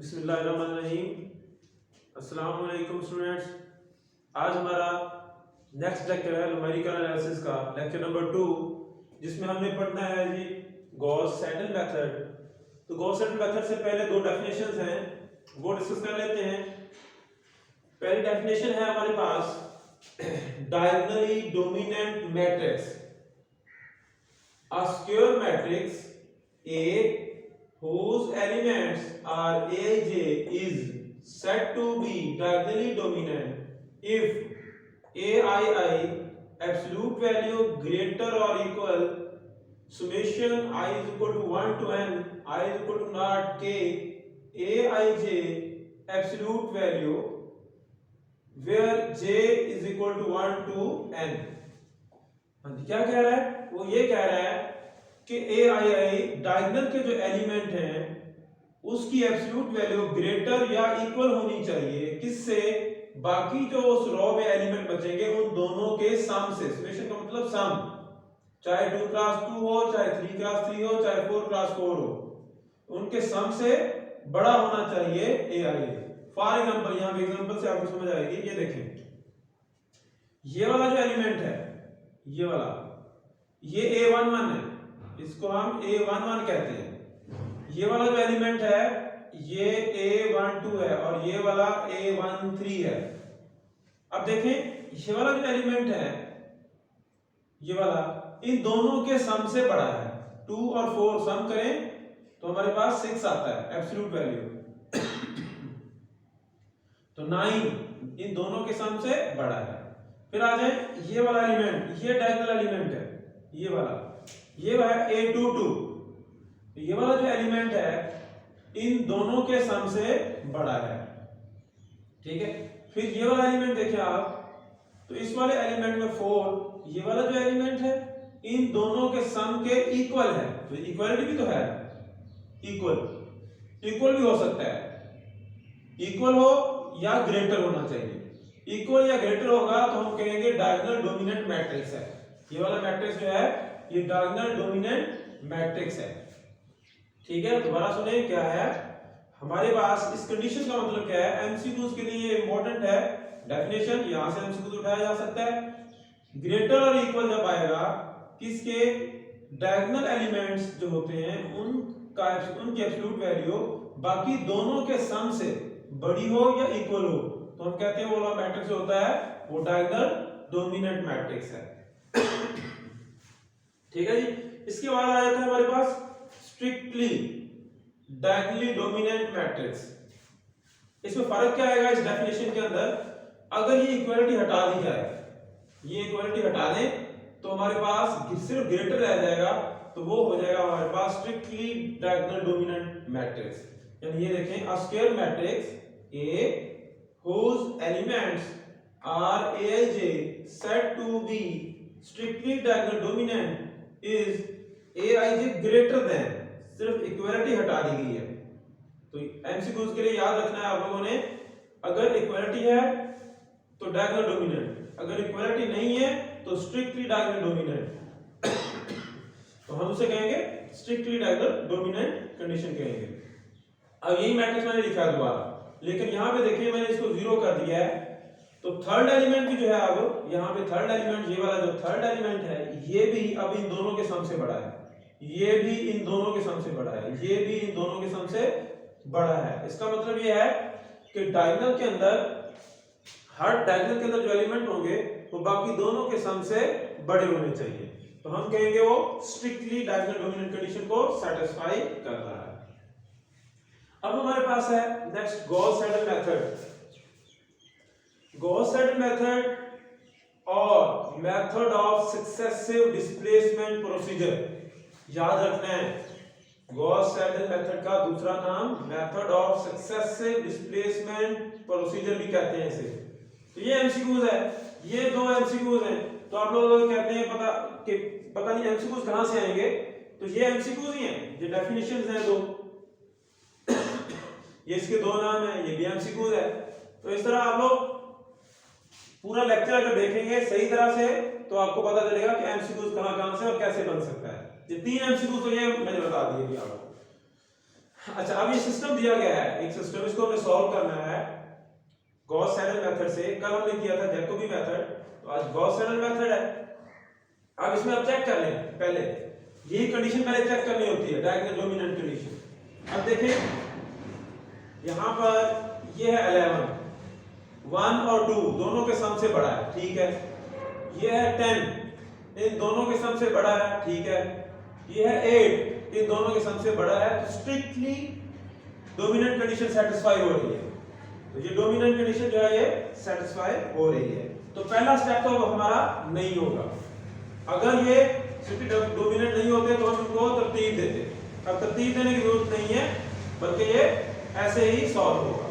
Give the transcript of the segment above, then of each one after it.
बिस्मिल्लाहिर्रहमानिर्रहीम। अस्सलाम वालेकुम स्टूडेंट्स। आज हमारा नेक्स्ट लेक्चर है न्यूमेरिकल एनालिसिस का लेक्चर नंबर 2, जिसमें हमने पढ़ना है जी गॉस सेडल मेथड। तो गॉस सेडल मेथड से पहले दो डेफिनेशंस हैं, वो डिस्कस कर लेते हैं। पहली डेफिनेशन है हमारे पास diagonally dominant matrix, a square matrix A whose elements are Aij is said to be diagonally dominant if Aii absolute value greater or equal summation I is equal to 1 to n I is equal to not k Aij absolute value where j is equal to 1 to n। क्या कह रहा है? वो ये कह रहा है कि ए आई डायगोनल के जो एलिमेंट हैं उसकी एब्सोल्यूट वैल्यू ग्रेटर या इक्वल होनी चाहिए किससे? बाकी जो उस रो में एलिमेंट बचेंगे उन दोनों के सम से। समेशन का मतलब सम, चाहे 2 क्रॉस 2 हो, चाहे 3 क्रॉस 3 हो, चाहे 4 क्रॉस 4 हो, उनके सम से बड़ा होना चाहिए ए आई। फॉर एग्जांपल यहां पे एग्जांपल से आपको समझ आएगी। ये देखें, ये वाला जो एलिमेंट है, ये वाला, ये A11 है, इसको हम A11 कहते हैं। ये वाला जो एलिमेंट है ये A12 है और ये वाला A13 है। अब देखें, ये वाला जो एलिमेंट है, ये वाला, इन दोनों के सम से बड़ा है। 2 और 4 सम करें तो हमारे पास 6 आता है एब्सोल्यूट वैल्यू। तो 9 इन दोनों के सम से बड़ा है। फिर आ जाए ये वाला एलिमेंट, ये डायगोनल एलिमेंट है, ये वाला, ये है A22। ये वाला जो एलिमेंट है इन दोनों के सम से बड़ा है, ठीक है। फिर ये वाला एलिमेंट देखिए आप, तो इस वाले एलिमेंट में 4, ये वाला जो एलिमेंट है इन दोनों के सम के इक्वल है। तो इक्वालिटी भी तो है, इक्वल भी हो सकता है, इक्वल हो या ग्रेटर होना चाहिए। इक्वल या ग्रेटर होगा तो हम कहेंगे डायगोनल डोमिनेंट मैट्रिक्स है। ये वाला मैट्रिक्स जो है ये डायगोनल डोमिनेंट मैट्रिक्स है, ठीक है। दोबारा सुने क्या है हमारे पास, इस कंडीशन का मतलब क्या है? एमसीक्यूज के लिए इंपॉर्टेंट है डेफिनेशन, यहां से एमसीक्यूज उठाया जा सकता है। ग्रेटर और इक्वल जब आएगा किसके? डायगोनल एलिमेंट्स जो होते हैं उनकी एब्सोल्यूट वैल्यू बाकी दोनों के सम से बड़ी हो या इक्वल हो, तो हम कहते हैं वो वाला मैट्रिक्स जो होता है वो डायगोनल डोमिनेंट मैट्रिक्स है, ठीक है जी। इसके बाद आ जाता है हमारे पास स्ट्रिक्टली डायगोनली डोमिनेंट मैट्रिक्स। इसमें फर्क क्या आएगा इस डेफिनेशन के अंदर? अगर ये इक्वालिटी हटा दी जाए, ये इक्वालिटी हटा दें तो हमारे पास सिर्फ ग्रेटर रह जाएगा, तो वो हो जाएगा हमारे पास स्ट्रिक्टली डायगोनल डोमिनेंट मैट्रिक्स। यानी ये देखें, a square matrix A whose elements are Aij said to be strictly diagonal dominant is Aij greater than, सिर्फ इक्वालिटी हटा दी गई है। तो एमसीक्यूज के लिए याद रखना है आप लोगों ने, अगर इक्वालिटी है तो डायगोनल डोमिनेंट, अगर इक्वालिटी नहीं है तो स्ट्रिक्टली डायगोनल डोमिनेंट। तो हम उसे कहेंगे स्ट्रिक्टली डायगोनल डोमिनेंट कंडीशन कहेंगे। अब यही मैट्रिक्स मैंने लिखा है दोबारा, लेकिन यहां पे देखिए मैंने इसको 0 कर दिया है। तो थर्ड एलिमेंट भी जो है, अब यहां पे थर्ड एलिमेंट, ये वाला जो थर्ड एलिमेंट है ये भी अब इन दोनों के सम से बड़ा है, ये भी इन दोनों के सम से बड़ा है, ये भी इन दोनों के सम से बड़ा है। इसका मतलब ये है कि डायगोनल के अंदर, हर डायगोनल के अंदर जो एलिमेंट होंगे वो बाकी दोनों के सम से बड़े होने चाहिए। तो हम कहेंगे वो स्ट्रिक्टली डायगोनल डोमिनेंट कंडीशन को सेटिस्फाई कर रहा है। अब हमारे पास है next Gauss Seidel method. Gauss Seidel method और method of successive displacement procedure, याद रखना है। गॉस सेडल मेथड का दूसरा नाम method of successive displacement procedure भी कहते हैं इसे। तो ये एमसीक्यूज है, ये दो एमसीक्यूज हैं। तो आप लोग कहते हैं पता नहीं एमसीक्यूज कहां से आएंगे, तो ये एमसीक्यूज ही हैं, ये डेफिनेशंस हैं दो, ये इसके दो नाम है, ये भी एमसीक्यूज है। तो इस तरह आप लोग पूरा लेक्चर अगर देखेंगे सही तरह से तो आपको पता चलेगा कि एमसीक्यूज कहां से और कैसे बन सकता है। ये 3 एमसीक्यूज तो ये मैंने बता दिए आपको। अच्छा, अब ये सिस्टम दिया गया है, एक सिस्टम, इसको हमें सॉल्व करना है गॉस सेडल मेथड से। कल हमने किया था जैकोबी मेथड, तो आज गॉस सेडल मेथड है। अब इसमें आप चेक कर लें, पहले यही कंडीशन पहले चेक करनी होती है, डायगोनल डोमिनेंट कंडीशन। अब देखें यहां पर ये है 11, 1 और 2 दोनों के सम से बड़ा है, ठीक है। ये है 10, इन दोनों के सम से बड़ा है, ठीक है। ये है 8, इन दोनों के सम से बड़ा है। तो स्ट्रिक्टली डोमिनेंट कंडीशन सेटिस्फाई हो रही है, तो ये डोमिनेंट कंडीशन जो है ये सेटिस्फाई हो रही है। तो पहला स्टेप तो हमारा नहीं होगा। अगर ये डोमिनेंट नहीं होते तो हम इनको तरतीब देते। अब तरतीब देने की जरूरत नहीं है, बल्कि ये ऐसे ही सॉल्व होगा।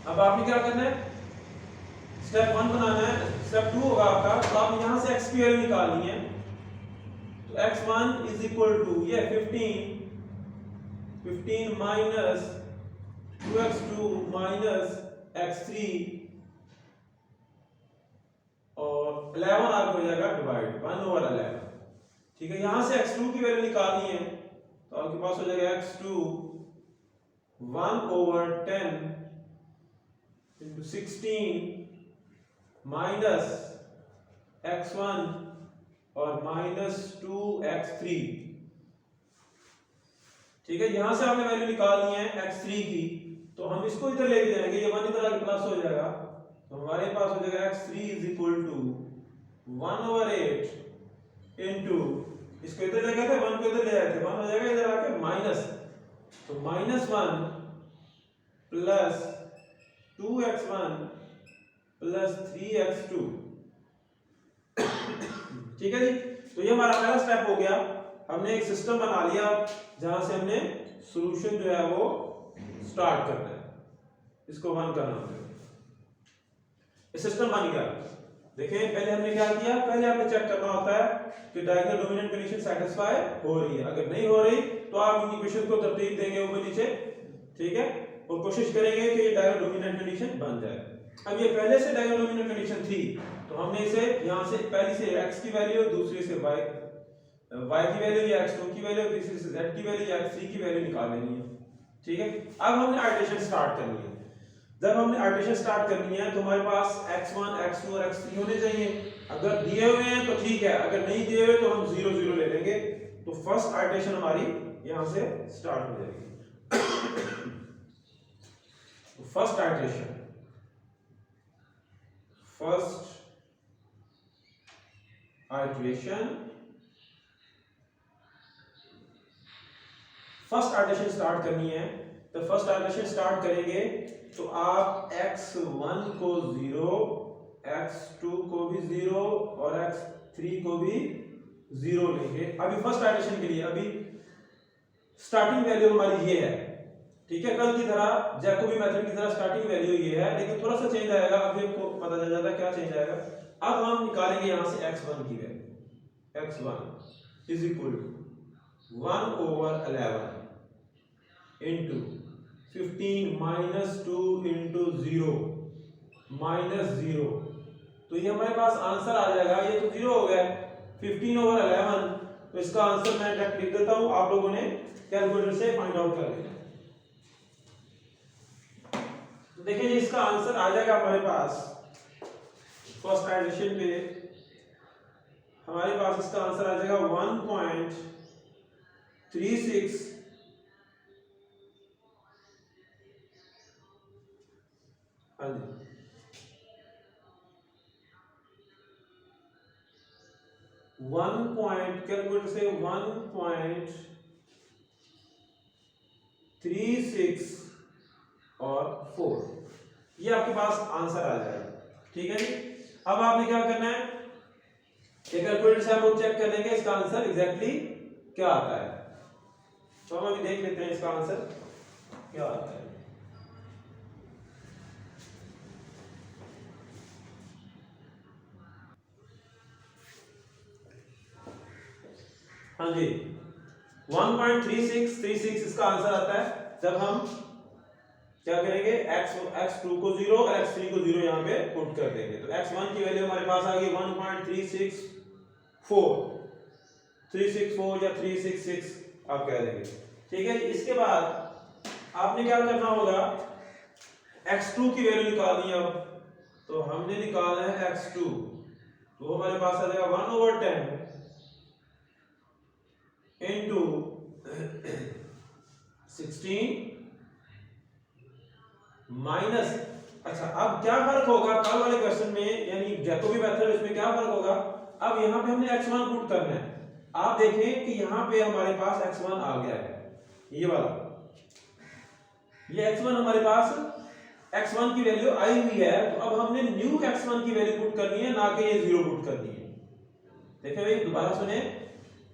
अब आपने क्या करना है, स्टेप 1 बनाना है, स्टेप 2 होगा आपका। तो आप यहां से x की वैल्यू निकालनी है। तो x1 इज इक्वल टू ये 15 माइनस 2x2 माइनस x3 और 11 आगे हो जाएगा डिवाइड 1/11, ठीक है। यहां से x2 की वैल्यू निकालनी है, तो आपके पास हो जाएगा x2 1/10 into 16 माइनस x1 और माइनस 2x3, ठीक है। यहां से हमने वैल्यू निकालनी है x3 की, तो हम इसको इधर लेके जाएंगे, ये 1 इधर आके प्लस हो जाएगा, तो हमारे पास हो जाएगा x3 is equal to 1/8 into, इसको इधर ले गए थे 1 को इधर ले आए थे, 1 हो जाएगा इधर आके माइनस, तो -1 प्लस 2x1 प्लस 3x2, ठीक है जी। तो ये हमारा पहला स्टेप हो गया, हमने एक सिस्टम बना लिया जहां से हमने सॉल्यूशन जो है वो स्टार्ट करना है, इसको 1 करना है। ये सिस्टम बन गया। देखिए पहले हमने क्या किया, पहले हमें चेक करना होता है कि डायगोनल डोमिनेंट कंडीशन सेटिस्फाई हो रही है। अगर नहीं हो रही तो आप इन इक्वेशन को तरतीब देंगे ऊपर नीचे, ठीक है, और कोशिश करेंगे कि ये डायगोनल डोमिनेंट कंडीशन बन जाए। अब ये पहले से डायगोनल डोमिनेंट कंडीशन थी, तो हमने इसे यहां से पहली से x की वैल्यू, दूसरी से y की वैल्यू या x2 की वैल्यू, तीसरी से z की वैल्यू या x3 की वैल्यू निकाल लेनी है, ठीक है। अब हमने आइटरेशन स्टार्ट करनी है। जब हमने आइटरेशन स्टार्ट करनी है तो हमारे पास x1 x2 और x3 होने चाहिए। अगर दिए हुए हैं तो ठीक है, अगर नहीं दिए हुए तो हम 0 0 ले लेंगे। तो फर्स्ट आइटरेशन हमारी यहां से स्टार्ट हो जाएगी। First iteration, first iteration start करनी है। तो फर्स्ट आइटरेशन स्टार्ट करेंगे तो आप x1 को 0, x2 को भी 0 और x3 को भी 0 लेंगे। अभी फर्स्ट आइटरेशन के लिए अभी स्टार्टिंग वैल्यू हमारी ये है, ठीक है। कल की तरह जैकोबी मेथड की तरह स्टार्टिंग वैल्यू ये है, लेकिन थोड़ा सा चेंज आएगा। अभी आपको पता चल जाता है क्या चेंज आएगा। अब हम निकालेंगे यहां से x1 की value, x1 is equal to 1/11 into 15 minus 2 into 0 minus 0, तो ये हमारे पास आंसर आ जाएगा। ये तो 0 हो गया, 15/11, तो इसका आंसर मैं डायरेक्ट लिख देता हूं, आप लोगों ने कैलकुलेटर से फाइंड आउट कर लेना। तो देखिए जी इसका आंसर आ जाएगा हमारे पास फर्स्ट आइटरेशन पे, हमारे पास इसका आंसर आ जाएगा 1.36, हाँ जी 1 कैलकुलेटर से 1.36 और 4, ये आपके पास आंसर आ जाएगा, ठीक है जी। अब आपने क्या करना है, कैलकुलेटर से आप लोग चेक कर लेंगे इसका आंसर एग्जैक्टली क्या आता है। तो हम अभी देख लेते हैं इसका आंसर क्या आता है। हाँ जी 1.3636 इसका आंसर आता है जब हम क्या करेंगे, x2 को 0 और x3 को 0 यहाँ पे पुट कर देंगे। तो x1 की वैल्यू हमारे पास आ गई 1.364 या 366 आप कह देंगे। ठीक है। इसके बाद आपने क्या करना होगा, x2 की वैल्यू निकालनी है। अब तो हमने निकाला है x2, तो हमारे पास आ जाएगा 1/10 इंटू 16 माइनस, अच्छा अब क्या फर्क होगा कल वाले क्वेश्चन में, यानी जैकोबी मेथड, इसमें क्या फर्क होगा, अब यहाँ पे हमने x1 पुट करना है। आप देखें कि यहाँ पे हमारे पास x1 आ गया है, ये वाला, ये x1 हमारे पास x1 की वैल्यू आई हुई है। तो अब हमने न्यू x1 की वैल्यू पुट करनी है, ना कि ये 0 पुट करनी है। देखिए भाई दोबारा सुने,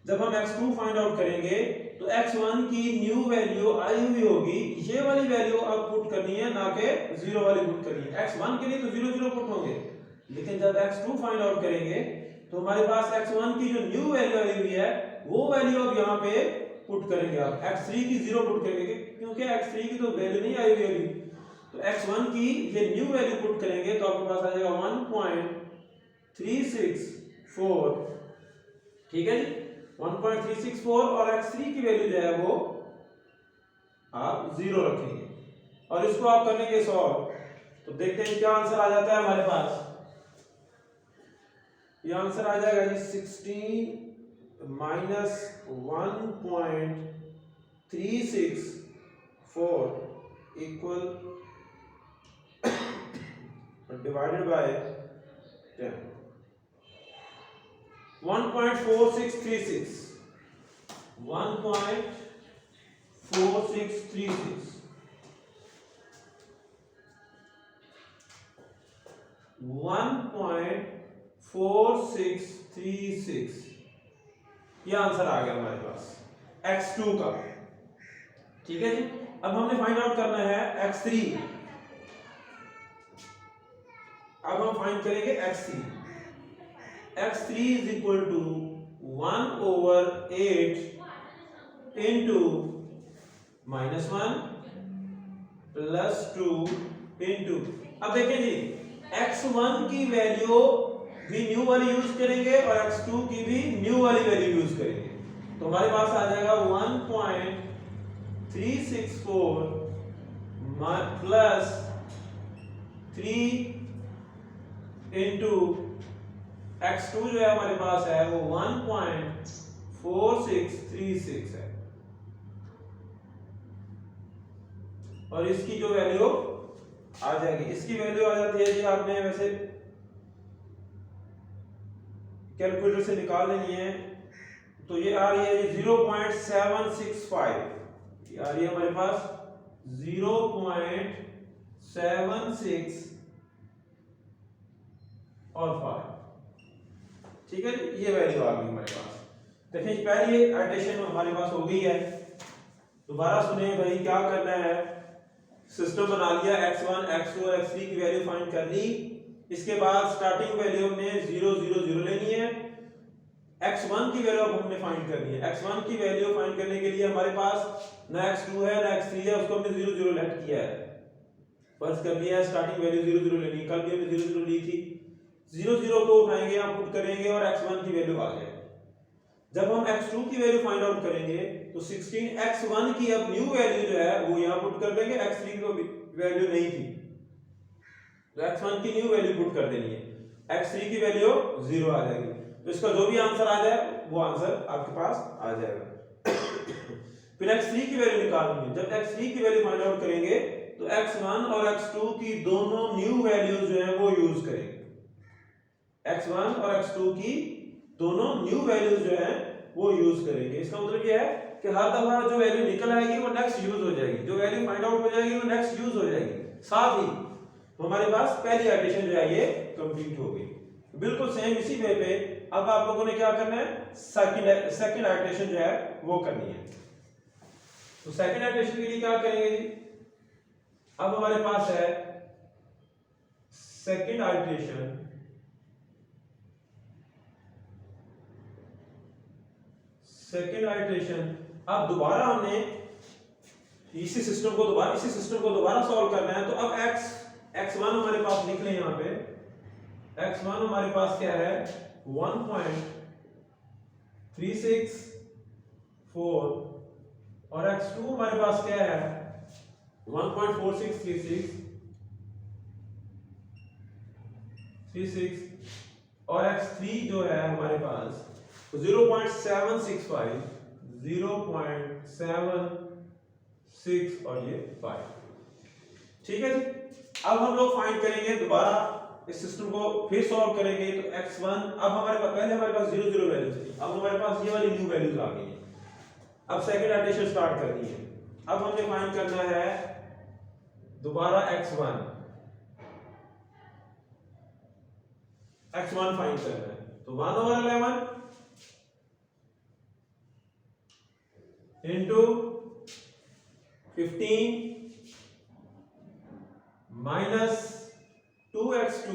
जब हम x2 फाइंड आउट करेंगे तो x1 की न्यू वैल्यू आई हुई होगी, ये वाली वैल्यू अब पुट करनी है, ना कि 0 वाली पुट करनी है। x1 के लिए तो 0 0 पुट होंगे, लेकिन जब x2 फाइंड आउट करेंगे तो हमारे पास x1 की जो न्यू वैल्यू आई हुई है वो वैल्यू अब यहाँ पे पुट करेंगे। आप x3 की 0 पुट करेंगे, क्योंकि x3 की तो वैल्यू नहीं आई हुई अभी, तो x1 की ये न्यू वैल्यू पुट करेंगे तो आपके पास आ जाएगा 1.364, ठीक है जी, 1.364, और x3 की वैल्यू जो है वो आप 0 रखेंगे और इसको आप कर लेंगे सॉल्व। तो देखते हैं क्या आंसर आ जाता है हमारे पास। ये आंसर आ जाएगा जी 16 माइनस 1.364 इक्वल डिवाइडेड बाय 10, 1.4636, 1.4636, 1.4636, ये आंसर आ गया हमारे पास x2 का, ठीक है जी। अब हमने फाइंड आउट करना है x3, अब हम फाइंड करेंगे x3। x3 is equal to 1/8 into -1 +2 into, अब देखिए जी x1 की वैल्यू भी न्यू वाली यूज करेंगे और x2 की भी न्यू वाली वैल्यू यूज करेंगे, तो हमारे पास आ जाएगा 1.364 प्लस 3 इंटू x2 जो है हमारे पास है वो 1.4636 है, और इसकी जो वैल्यू आ जाएगी, इसकी वैल्यू आ जाती है जी, आपने वैसे कैलकुलेटर से निकाल लेनी है, तो ये आ रही है जी 0.765, ये आ रही है हमारे पास 0.76 और 5, ठीक है, ये वैल्यू आ गई हमारे पास। देखिए पहली एडिशन हमारे पास हो गई है। दोबारा सुने भाई, क्या करना है, सिस्टम बना लिया, x1 x2 और x3 की वैल्यू फाइंड कर ली। इसके बाद स्टार्टिंग वैल्यू हमने 0 0 0 लेनी है, x1 की वैल्यू अब हमने फाइंड करनी है। x1 की वैल्यू फाइंड करने के लिए हमारे पास ना x2 है ना x3 है, उसको हमने 0 0 लेट किया है, फर्ज कर लिया है स्टार्टिंग वैल्यू 0 0 लेनी, कल भी हमने 0 0 ली थी, 0 0 को उठाएंगे, हम पुट करेंगे और x1 की वैल्यू आ जाएगी। जब हम x2 की वैल्यू फाइंड आउट करेंगे तो 16 x1 की अब न्यू वैल्यू जो है वो यहां पुट कर देंगे, x3 की वैल्यू नहीं थी तो x1 की न्यू वैल्यू पुट कर देनी है, x3 की वैल्यू 0 आ जाएगी, तो इसका जो भी आंसर आ जाए वो आंसर आपके पास आ जाएगा। फिर x3 की वैल्यू निकालनी है, जब x3 की वैल्यू फाइंड आउट करेंगे तो x1 और x2 की दोनों न्यू वैल्यूज जो है वो यूज करेंगे, x1 और x2 की दोनों न्यू वैल्यूज जो है वो यूज करेंगे। इसका मतलब यह है कि हर दफा जो वैल्यू निकल आएगी वो नेक्स्ट यूज हो जाएगी, जो वैल्यू फाइंड आउट हो जाएगी वो नेक्स्ट यूज हो जाएगी। साथ ही तो हमारे पास पहली एडिशन जो है ये कंप्लीट हो गई। बिल्कुल सेम इसी वे पे अब आप लोगों ने क्या करना है, सेकंड एडिशन जो है वो करनी है। तो सेकंड एडिशन के लिए क्या करेंगे जी, अब हमारे पास है सेकंड एडिशन, सेकेंड आइटरेशन। अब दोबारा हमने इसी सिस्टम को दोबारा सॉल्व करना है, तो अब x1 हमारे पास लिख लें, यहां पे x1 हमारे पास क्या है 1.364 और x2 हमारे पास क्या है 1.4636 और x3 जो है हमारे पास 0.7 और ये 5। ठीक है जी। अब हम लोग फाइंड करेंगे दोबारा इस सिस्टम को फिर सॉल्व करेंगे तो x1 अब हमारे पास पहले हमारे पास 0 0 वैल्यू थी, अब हमारे पास ये वाली न्यू वैल्यूज आ गई हैं। अब सेकंड इटरेशन स्टार्ट करनी है। अब हमने फाइंड करना है दोबारा x1 फाइंड करना है तो 1/11 into 15 minus 2x2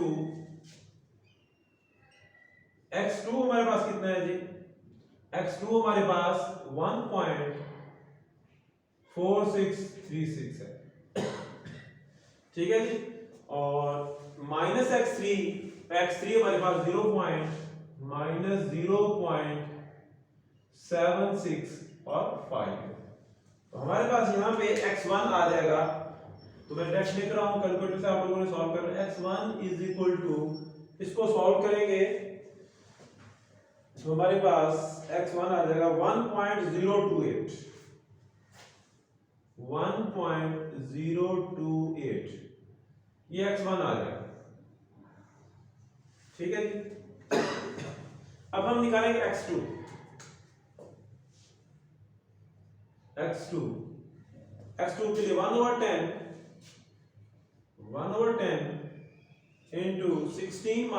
हमारे पास कितना है जी x2 हमारे पास 1.4636 है। ठीक है जी। और माइनस x3 हमारे पास 0.76 और 5 है। तो हमारे पास यहाँ पे x1 आ जाएगा, तो मैं डायरेक्ट लिख रहा हूँ, कैलकुलेटर से आप लोगों ने सॉल्व करना है। x1 इज इक्वल टू, इसको सॉल्व करेंगे तो हमारे पास x1 आ जाएगा 1.028 ये x1 आ जाएगा। ठीक है जी। अब हम निकालेंगे x2 के लिए 1/10 into 16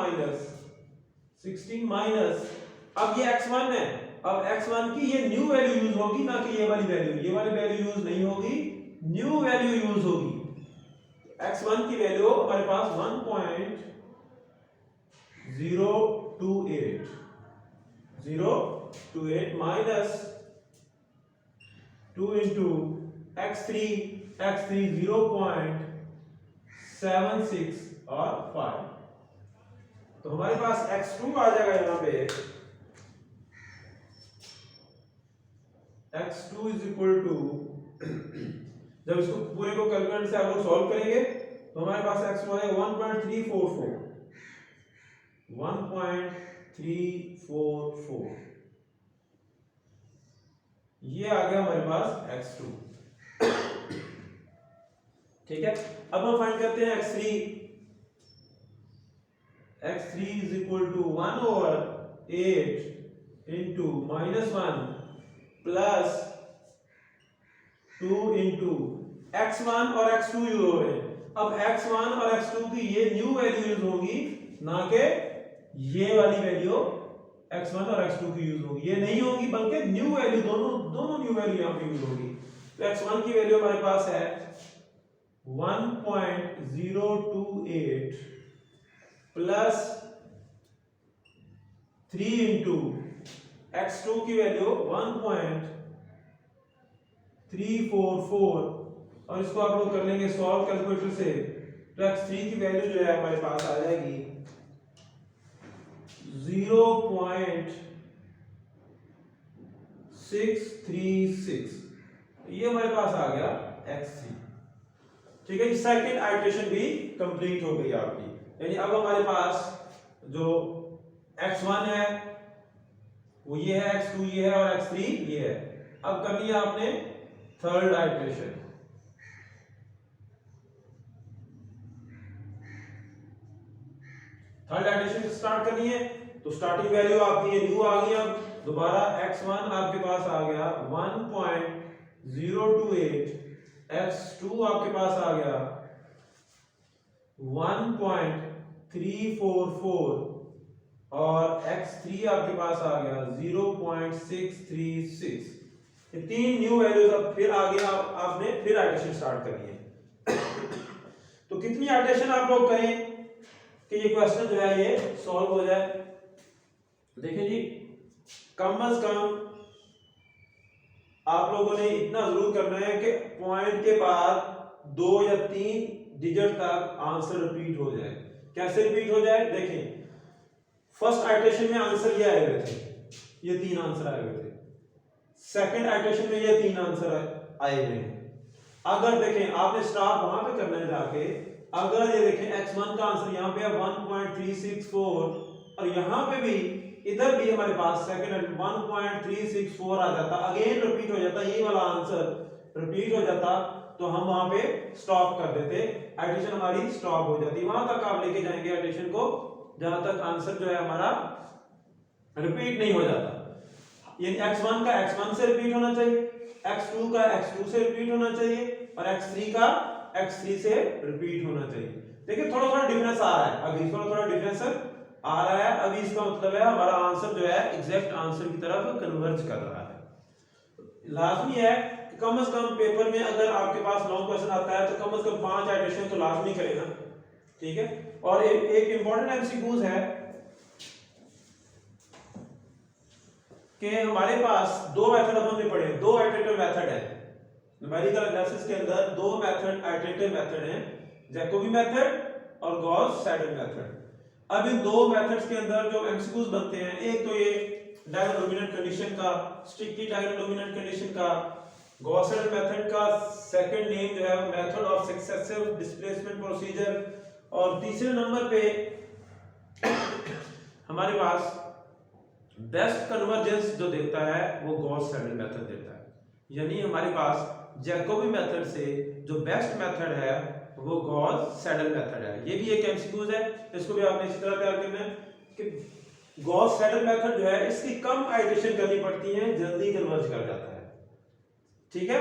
माइनस अब ये x1 है, अब x1 की ये न्यू वैल्यू यूज होगी, ना कि ये वाली वैल्यू यूज नहीं होगी, न्यू वैल्यू यूज होगी। x1 की वैल्यू हमारे पास 1.028 माइनस 2 into x3 0.76 और 5। तो हमारे पास x2 आ जाएगा यहां पे x2 इज इक्वल टू, जब इसको पूरे को कैलकुलेटर से आप लोग सॉल्व करेंगे तो हमारे पास x2 है 1.344 ये आ गया हमारे पास x2। ठीक है। अब हम फाइंड करते हैं x3 is equal to 1/8 into -1 plus 2 into x1 और x2 यूज हो रहे हैं। अब x1 और x2 की ये न्यू वैल्यू यूज होगी, ना कि ये वाली वैल्यू x1 और x2 की यूज होगी, ये नहीं होगी, बल्कि न्यू वैल्यू दोनों न्यू वैल्यू यहां पे यूज होगी। तो x1 की वैल्यू हमारे पास है 1.028 प्लस 3 into x2 की वैल्यू 1.344 और इसको आप लोग कर लेंगे सॉल्व कैलकुलेटर से, तो x3 की वैल्यू जो है हमारे पास आ जाएगी 0.636, ये हमारे पास आ गया x3। ठीक है। सेकंड आइटरेशन भी कंप्लीट हो गई आपकी, यानी अब हमारे पास जो x1 है वो ये है, x2 ये है और x3 ये है। अब करनी है आपने थर्ड आइटरेशन। स्टार्ट करनी है तो स्टार्टिंग वैल्यू आपकी ये न्यू आ गई। अब दोबारा x1 आपके पास आ गया 1.028, x2 आपके पास आ गया 1.344 और x3 आपके पास आ गया 0.636। ये तीन न्यू वैल्यूज अब फिर आ गया, आपने फिर आइटरेशन स्टार्ट करनी है। तो कितनी आइटरेशन आप लोग करें कि ये क्वेश्चन जो है ये सॉल्व हो जाए? देखिए जी, कम से कम आप लोगों ने इतना जरूर करना है कि पॉइंट के बाद 2 या 3 डिजिट तक आंसर रिपीट हो जाए। कैसे रिपीट हो जाए? देखें, फर्स्ट आइटरेशन में आंसर ये आए हुए थे, ये 3 आंसर आए हुए थे। सेकंड आइटरेशन में ये 3 आंसर आए हुए हैं। अगर देखें आपने स्टार वहां पे करना है जाके, अगर ये देखें x1 का आंसर यहाँ पे है 1.364 और यहाँ पे भी इधर भी हमारे पास सेकंड 1.364 आ जाता, अगेन रिपीट हो जाता, ये वाला आंसर रिपीट हो जाता, तो हम वहां पे स्टॉप कर देते, एडिशन हमारी स्टॉप हो जाती। वहां तक आप लेके जाएंगे एडिशन को जहां तक आंसर जो है हमारा रिपीट नहीं हो जाता। ये x1 का x1 से रिपीट होना चाहिए, x2 का x2 से रिपीट होना चाहिए और x3 का x3 से रिपीट होना चाहिए। देखिए थोड़ा थोड़ा डिफरेंस आ रहा है, अभी थोड़ा थोड़ा डिफरेंस आ रहा है। अभी इसका मतलब है हमारा आंसर जो है एग्जैक्ट आंसर की तरफ कन्वर्ज कर रहा है। लाजमी है कि कम से कम पेपर में अगर आपके पास लॉन्ग क्वेश्चन आता है तो कम से कम 5 आइटरेशन तो लाजमी करेगा, ठीक है। और एक इंपॉर्टेंट एमसीक्यूज है कि हमारे पास दो मेथड हमने पढ़े, दो आइटरेटिव मेथड है न्यूमेरिकल एनालिसिस के अंदर, दो मेथड आइटरेटिव मेथड हैं, जैकोबी मेथड और गॉस सेडल मेथड। अब इन दो मेथड्स के अंदर जो एमसीक्यूज बनते हैं, एक तो ये डायगोनल डोमिनेंट कंडीशन का, स्ट्रिक्टली डायगोनल डोमिनेंट कंडीशन का, गॉस सेडल मेथड का सेकंड नेम जो है method of successive displacement procedure, और तीसरे नंबर पे हमारे पास बेस्ट कन्वर्जेंस जो देता है वो गॉस सेडल मेथड देता है। यानी हमारे पास जैकोबी मेथड से जो बेस्ट मेथड है वो गॉस सेडल मेथड है। ये भी एक एमसीक्यूज है, इसको भी आपने इसी तरह तैयार करना है कि गॉस सेडल मेथड जो है इसकी कम आइटरेशन करनी पड़ती है, जल्दी कन्वर्ज कर जाता है, ठीक है।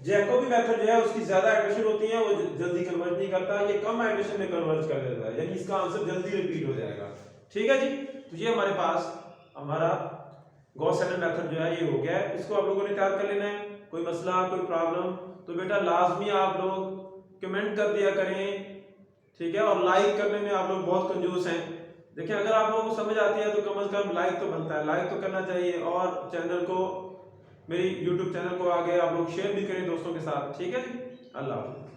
जैकोबी मेथड जो है उसकी ज्यादा आइटरेशन होती है, वो जल्दी कन्वर्ज नहीं करता, ये कम आइटरेशन में कन्वर्ज कर देता है, यानी इसका आंसर जल्दी रिपीट हो जाएगा, ठीक है जी। तो ये हमारे पास हमारा गॉस सेडल मेथड जो है ये हो गया है। इसको आप लोगों ने तैयार कर लेना है। कोई मसला कोई प्रॉब्लम तो बेटा लाजमी आप लोग कमेंट कर दिया करें, ठीक है। और लाइक करने में आप लोग बहुत कंजूस हैं। देखिए अगर आप लोगों को समझ आती है तो कम से कम लाइक तो बनता है, लाइक तो करना चाहिए, और चैनल को, मेरी यूट्यूब चैनल को आगे आप लोग शेयर भी करें दोस्तों के साथ, ठीक है जी। अल्लाह हाफ़िज़।